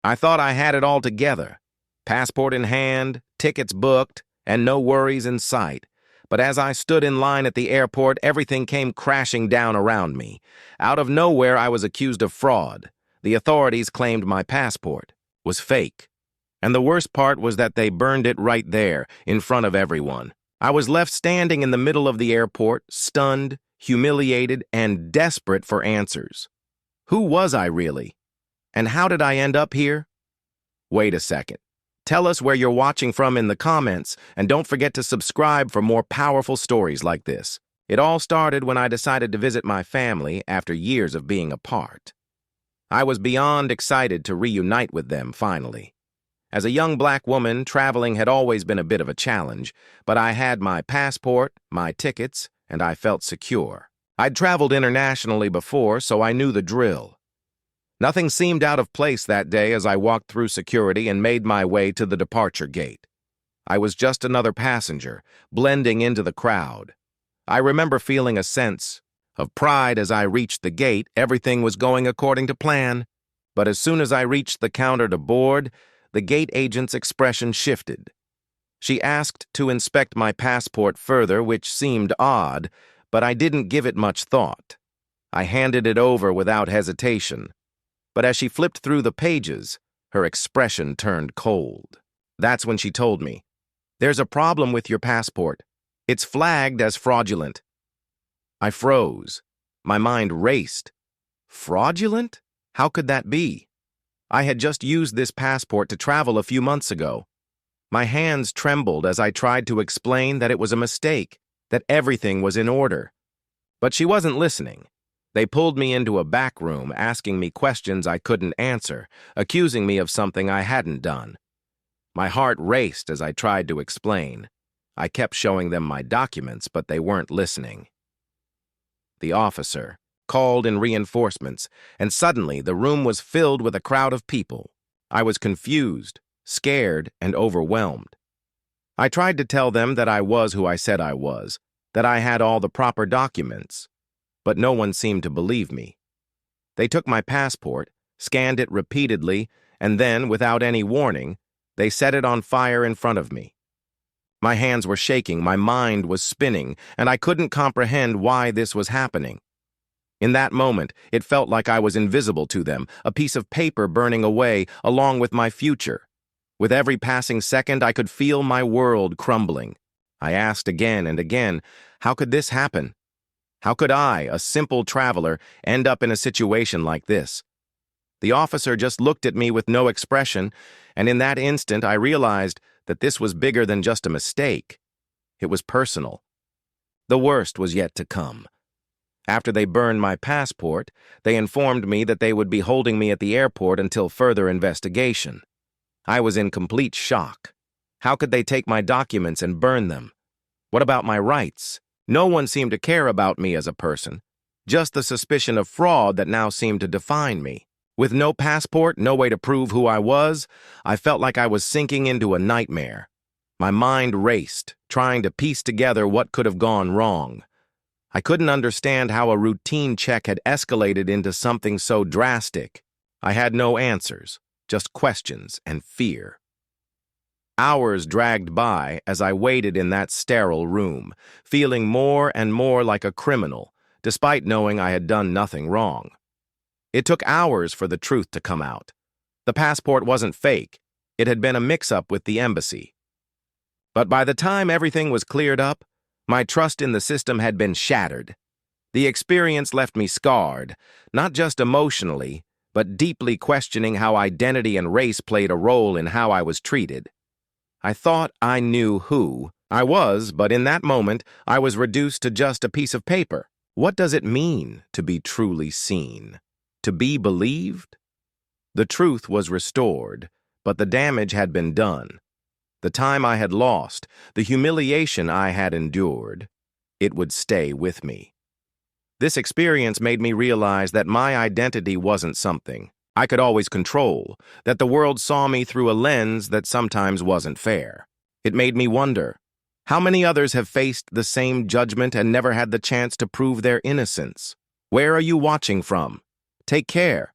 I thought I had it all together. Passport in hand, tickets booked, and no worries in sight. But as I stood in line at the airport, everything came crashing down around me. Out of nowhere, I was accused of fraud. The authorities claimed my passport was fake. And the worst part was that they burned it right there, in front of everyone. I was left standing in the middle of the airport, stunned, humiliated, and desperate for answers. Who was I really? And how did I end up here? Wait a second. Tell us where you're watching from in the comments, and don't forget to subscribe for more powerful stories like this. It all started when I decided to visit my family after years of being apart. I was beyond excited to reunite with them finally. As a young black woman, traveling had always been a bit of a challenge, but I had my passport, my tickets, and I felt secure. I'd traveled internationally before, so I knew the drill. Nothing seemed out of place that day as I walked through security and made my way to the departure gate. I was just another passenger, blending into the crowd. I remember feeling a sense of pride as I reached the gate. Everything was going according to plan. But as soon as I reached the counter to board, the gate agent's expression shifted. She asked to inspect my passport further, which seemed odd, but I didn't give it much thought. I handed it over without hesitation. But as she flipped through the pages, her expression turned cold. That's when she told me, "There's a problem with your passport. It's flagged as fraudulent." I froze. My mind raced. Fraudulent? How could that be? I had just used this passport to travel a few months ago. My hands trembled as I tried to explain that it was a mistake, that everything was in order. But she wasn't listening. They pulled me into a back room, asking me questions I couldn't answer, accusing me of something I hadn't done. My heart raced as I tried to explain. I kept showing them my documents, but they weren't listening. The officer called in reinforcements, and suddenly the room was filled with a crowd of people. I was confused, scared, and overwhelmed. I tried to tell them that I was who I said I was, that I had all the proper documents, but no one seemed to believe me. They took my passport, scanned it repeatedly, and then, without any warning, they set it on fire in front of me. My hands were shaking, my mind was spinning, and I couldn't comprehend why this was happening. In that moment, it felt like I was invisible to them, a piece of paper burning away along with my future. With every passing second, I could feel my world crumbling. I asked again and again, how could this happen? How could I, a simple traveler, end up in a situation like this? The officer just looked at me with no expression, and in that instant I realized that this was bigger than just a mistake. It was personal. The worst was yet to come. After they burned my passport, they informed me that they would be holding me at the airport until further investigation. I was in complete shock. How could they take my documents and burn them? What about my rights? No one seemed to care about me as a person, just the suspicion of fraud that now seemed to define me. With no passport, no way to prove who I was, I felt like I was sinking into a nightmare. My mind raced, trying to piece together what could have gone wrong. I couldn't understand how a routine check had escalated into something so drastic. I had no answers, just questions and fear. Hours dragged by as I waited in that sterile room, feeling more and more like a criminal, despite knowing I had done nothing wrong. It took hours for the truth to come out. The passport wasn't fake. It had been a mix-up with the embassy. But by the time everything was cleared up, my trust in the system had been shattered. The experience left me scarred, not just emotionally, but deeply questioning how identity and race played a role in how I was treated. I thought I knew who I was, but in that moment, I was reduced to just a piece of paper. What does it mean to be truly seen? To be believed? The truth was restored, but the damage had been done. The time I had lost, the humiliation I had endured, it would stay with me. This experience made me realize that my identity wasn't something I could always control, that the world saw me through a lens that sometimes wasn't fair. It made me wonder, how many others have faced the same judgment and never had the chance to prove their innocence? Where are you watching from? Take care.